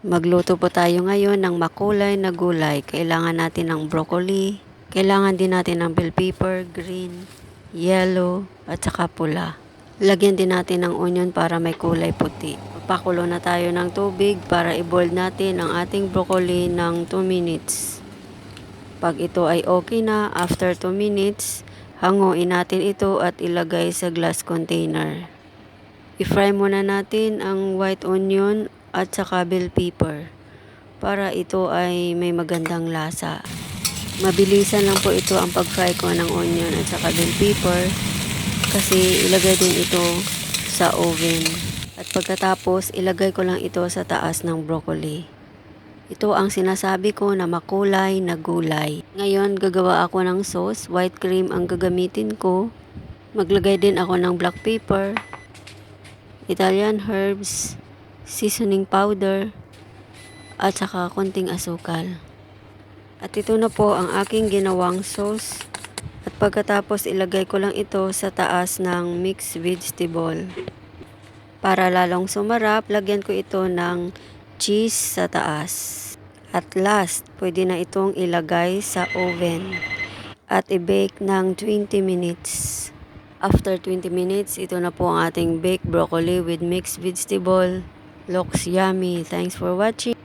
Magluto po tayo ngayon ng makulay na gulay. Kailangan natin ng broccoli, kailangan din natin ng bell pepper, green, yellow, at saka pula. Lagyan din natin ng onion para may kulay puti. Pakulo na tayo ng tubig para i-boil natin ang ating broccoli ng 2 minutes. Pag ito ay okay na, after 2 minutes, hanguin natin ito at ilagay sa glass container. I-fry muna natin ang white onion at saka bell pepper para ito ay may magandang lasa. Mabilisan lang po ito ang pag-fry ko ng onion at saka bell pepper kasi ilagay din ito sa oven. At pagkatapos ilagay ko lang ito sa taas ng broccoli. Ito ang sinasabi ko na makulay na gulay. Ngayon gagawa ako ng sauce. White cream ang gagamitin ko. Maglagay din ako ng black pepper, Italian herbs, seasoning powder, at saka konting asukal. At ito na po ang aking ginawang sauce. At pagkatapos ilagay ko lang ito sa taas ng mixed vegetable. Para lalong sumarap, lagyan ko ito ng cheese sa taas. At last, pwede na itong ilagay sa oven at i-bake ng 20 minutes. After 20 minutes, ito na po ang ating baked broccoli with mixed vegetable. Looks yummy. Thanks for watching.